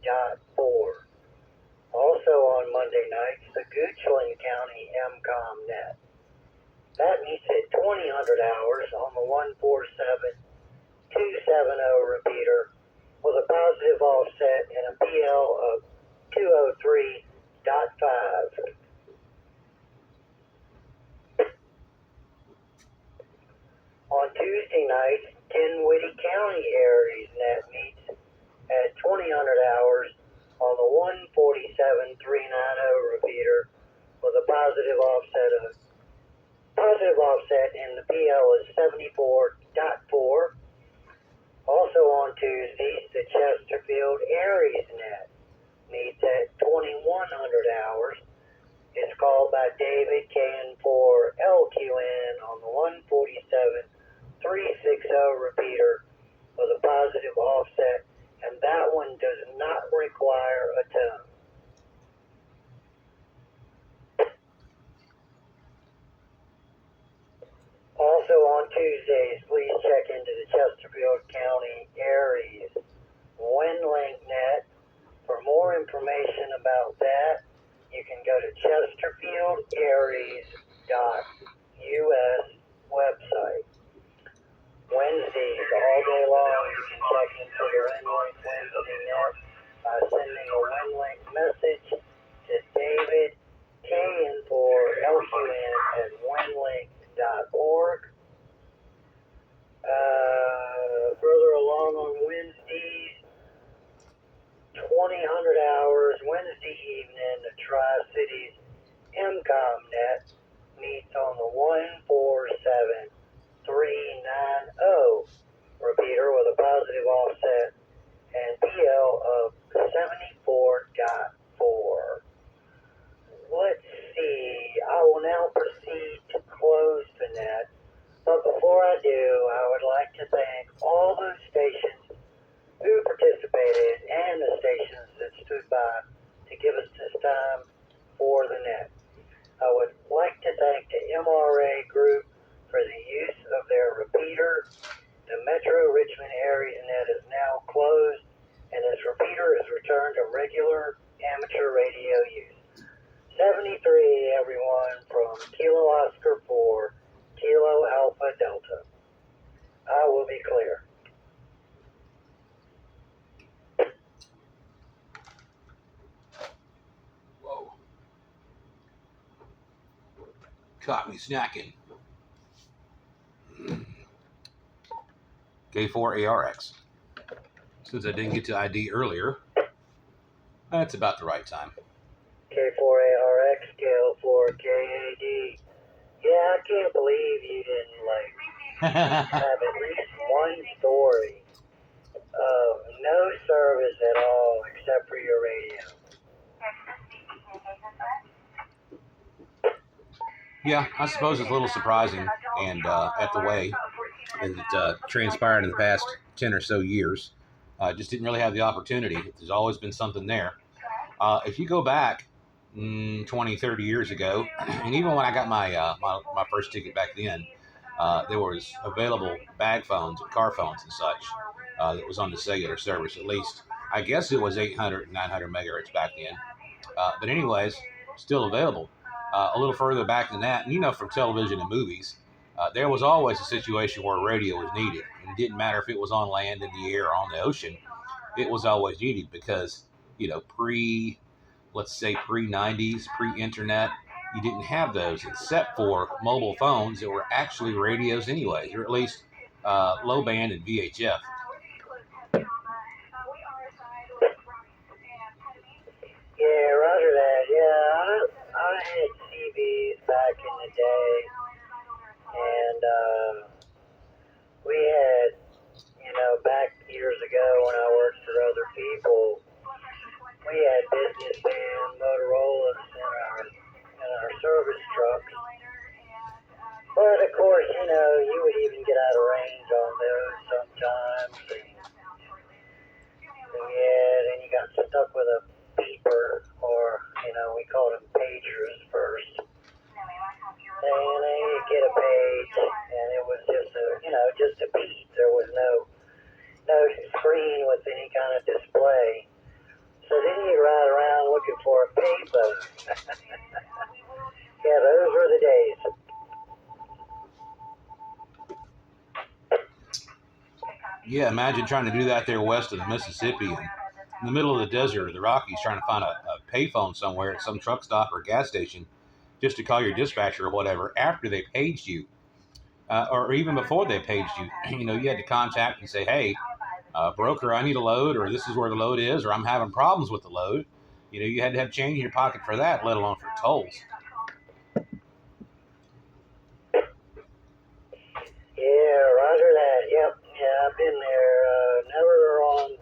Also on Monday nights, the Goochland County MCOM net. That meets at 2000 hours on the 147-270 repeater with a positive offset and a PL of 203.5. On Tuesday night, Dinwiddie County Aries net meets at 2000 hours on the 147-390 repeater with a positive offset and the PL is 74.4. Also on Tuesdays, the Chesterfield Aries net meets at 2100 hours. It's called by David KN4LQN on the 147-360 repeater with a positive offset, and that one does not require a tone. Also on Tuesdays, please check into the Chesterfield County Aries WinLink net. For more information about that, you can go to ChesterfieldAries.us website. Wednesdays, all day long, you can check into the WinLink Wednesday net by sending a WinLink message to David KN4LQN at winlink.org. Thursday evening, the Tri-Cities MCOMnet meets on the 147390 repeater with a positive offset and PL of 74.4. Let's see, I will now proceed to close the net, but before I do, I would like to thank all those stations who participated and the stations that stood by to give us this time for the net. I would like to thank the MRA group for the use of their repeater. The Metro Richmond area net is now closed, and this repeater is returned to regular amateur radio use. 73, everyone, from Kilo Oscar 4, Kilo Alpha Delta. I will be clear. Whoa. Caught me snacking. K4 ARX. Since I didn't get to ID earlier, that's about the right time. K4ARX, scale 4KAD. Yeah, I can't believe you didn't, have at least one story of no service at all except for your radio. Yeah, I suppose it's a little surprising, and at the way that it transpired in the past 10 or so years. Just didn't really have the opportunity. There's always been something there. If you go back 20, 30 years ago, and even when I got my first ticket back then, there was available bag phones and car phones and such that was on the cellular service. At least, I guess it was 800 and 900 megahertz back then. But anyways, still available. A little further back than that, and from television and movies, there was always a situation where radio was needed. And it didn't matter if it was on land, in the air, or on the ocean. It was always needed because, let's say pre-90s, pre-internet, you didn't have those except for mobile phones that were actually radios anyways, or at least low band and VHF. Yeah, roger that. Yeah, I had CBs back in the day, and we had, back years ago when I worked for other people, we had businessman Motorola's in our service trucks. But of course, you would even get out of range on those sometimes. And yeah, then you got stuck with a beeper, or, we called them pagers first. And then you get a page, and it was just a beep. There was no screen with any kind of display. So then you'd ride around looking for a payphone. Yeah, those were the days. Yeah, imagine trying to do that there west of the Mississippi and in the middle of the desert or the Rockies, trying to find a payphone somewhere at some truck stop or gas station just to call your dispatcher or whatever after they paged you, or even before they paged you. You had to contact and say, hey, broker, I need a load, or this is where the load is, or I'm having problems with the load. You had to have change in your pocket for that, let alone for tolls. Yeah, roger that. Yep. Yeah, I've been there. Never on,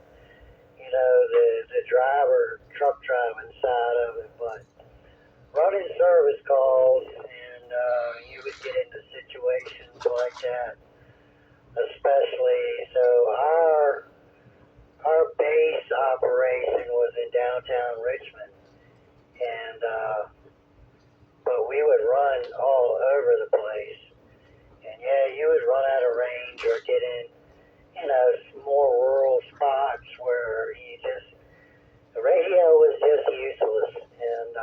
the driver, truck driving side of it, but running service calls, and you would get into situations like that, especially. So our base operation was in downtown Richmond, and but we would run all over the place. And yeah, you would run out of range or get in, more rural spots where the radio was just useless. And,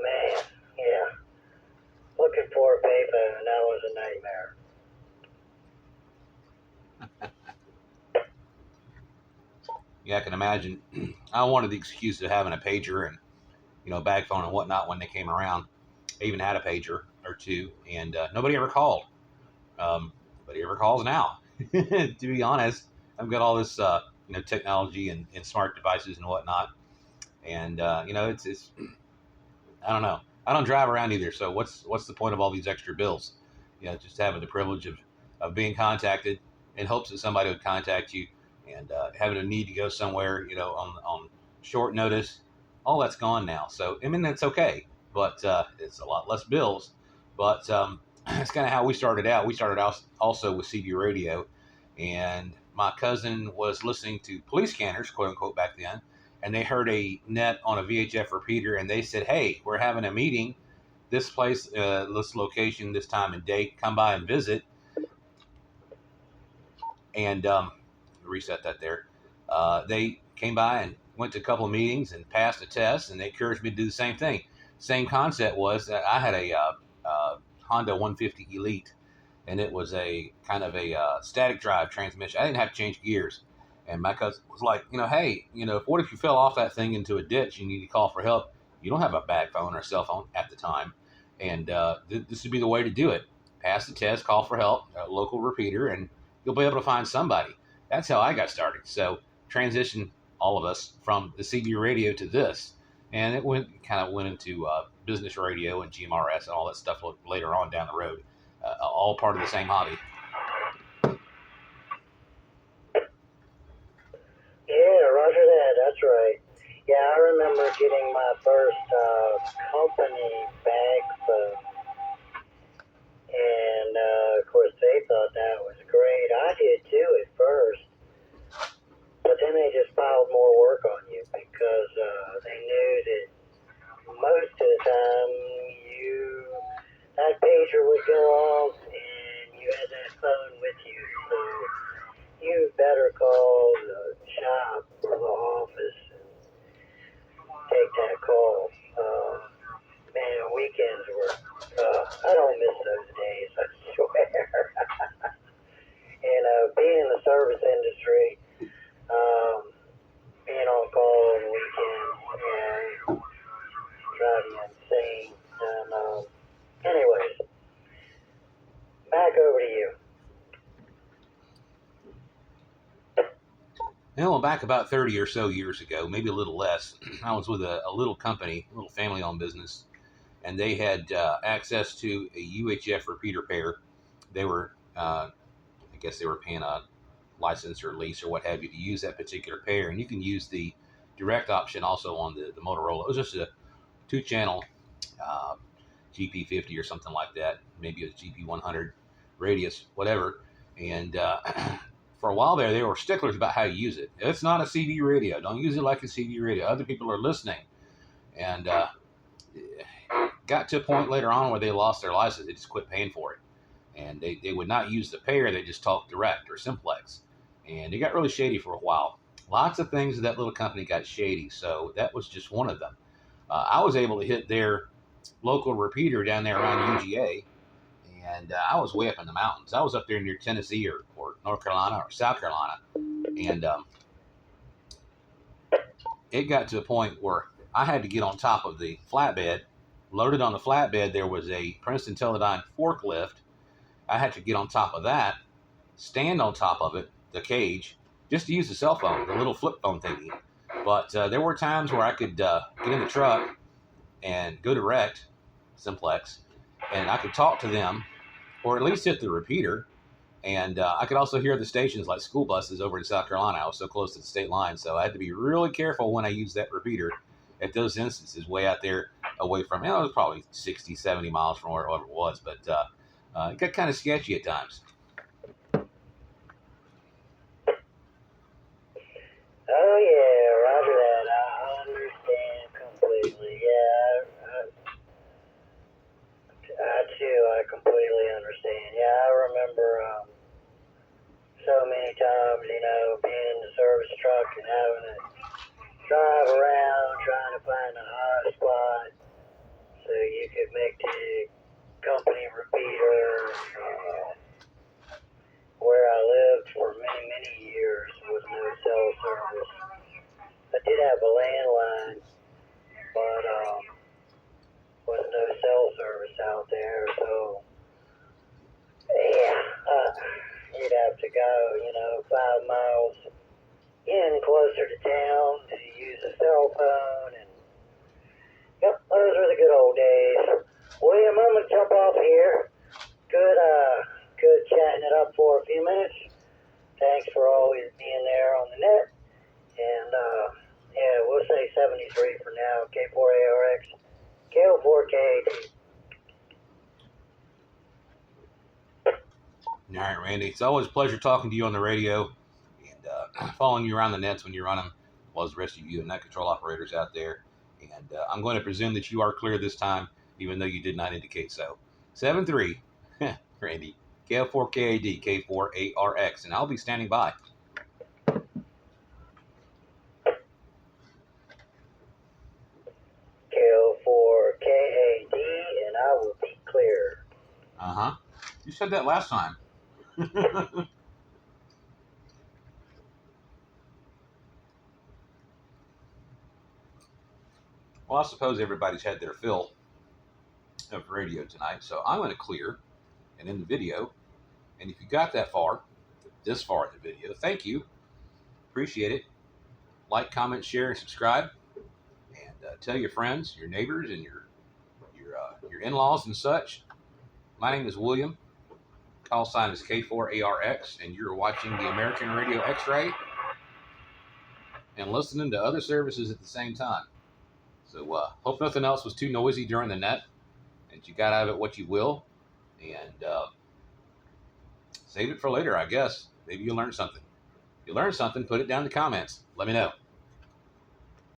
man, yeah. Looking for a payphone, that was a nightmare. Yeah, I can imagine. I wanted the excuse of having a pager and, bag phone and whatnot when they came around. I even had a pager or two, and nobody ever called. Nobody ever calls now. To be honest, I've got all this, technology and smart devices and whatnot. And it's I don't know. I don't drive around either, so what's the point of all these extra bills? Just having the privilege of being contacted in hopes that somebody would contact you, and having a need to go somewhere, on short notice. All that's gone now. So I mean, that's okay, but it's a lot less bills. But it's kind of how we started out. We started out also with CB radio, and my cousin was listening to police scanners, quote unquote, back then, and they heard a net on a VHF repeater, and they said, "Hey, we're having a meeting. This place, this location, this time and date. Come by and visit." And reset that there. They came by and went to a couple of meetings and passed a test, and they encouraged me to do the same thing. Same concept was that I had a Honda 150 Elite, and it was a kind of a static drive transmission. I didn't have to change gears. And my cousin was like, hey, what if you fell off that thing into a ditch and you need to call for help? You don't have a bag phone or a cell phone at the time. And this would be the way to do it. Pass the test, call for help, a local repeater, and you'll be able to find somebody. That's how I got started. So transition all of us from the CB radio to this. And it went into business radio and GMRS and all that stuff later on down the road. All part of the same hobby. Yeah, roger that. That's right. Yeah, I remember getting my first company bag phone. And, of course, they thought that was great. I did, too, at first. But then they just piled more work on you because they knew that most of the time that pager would go off and you had that phone with you. So you better call the shop or the office and take that call. Man, weekends were, I don't miss those days, I swear. And being in the service industry, being on call on weekends, drive you insane. And anyways, back over to you. Back about 30 or so years ago, maybe a little less, I was with a little company, a little family-owned business, and they had access to a UHF repeater pair. They were, I guess they were paying a license or lease or what have you to use that particular pair, and you can use the direct option also on the Motorola. It was just a 2-channel GP50 or something like that, maybe a GP100 radius, whatever, and for a while there, they were sticklers about how you use it. It's not a CD radio. Don't use it like a CD radio. Other people are listening. And got to a point later on where they lost their license. They just quit paying for it. And they would not use the pair. They just talked direct or simplex. And it got really shady for a while. Lots of things of that little company got shady. So that was just one of them. I was able to hit their local repeater down there around UGA. And I was way up in the mountains. I was up there near Tennessee or North Carolina or South Carolina. And it got to a point where I had to get on top of the flatbed. Loaded on the flatbed, there was a Princeton Teledyne forklift. I had to get on top of that, stand on top of it, the cage, just to use the cell phone, the little flip phone thingy. But there were times where I could get in the truck and go direct, simplex, and I could talk to them, or at least hit the repeater. And I could also hear the stations like school buses over in South Carolina. I was so close to the state line, so I had to be really careful when I used that repeater at those instances way out there away from, it was probably 60, 70 miles from wherever it was, but it got kind of sketchy at times. Oh, yeah, roger that. I understand completely. Yeah, I completely understand. Yeah, I remember so many times, being in the service truck and having to drive around trying to find a hot spot so you could make the company repeater. Where I lived for many, many years was no cell service. I did have a landline, but was no cell service out there, so yeah, you'd have to go, 5 miles in closer to town to use a cell phone. And yep, those were the good old days. William, I'm gonna jump off here. Good chatting it up for a few minutes. Thanks for always being there on the net. And yeah, we'll say 73 for now. K4ARX, KO4KAD. All right, Randy. It's always a pleasure talking to you on the radio and following you around the nets when you run them, as well as the rest of you and net control operators out there. And I'm going to presume that you are clear this time, even though you did not indicate so. 7-3, Randy. KO4KAD, K4ARX, and I'll be standing by. KO4KAD, and I will be clear. Uh-huh. You said that last time. Well, I suppose everybody's had their fill of radio tonight, so I'm going to clear and end the video. And if you got that far, this far in the video, thank you. Appreciate it. Like, comment, share, and subscribe. And tell your friends, your neighbors, and your in-laws and such. My name is William. Call sign is K4ARX, and you're watching the American Radio X-Ray and listening to other services at the same time. So hope nothing else was too noisy during the net, and you got out of it what you will, and save it for later, I guess. Maybe you'll learn something. If you learn something, put it down in the comments. Let me know.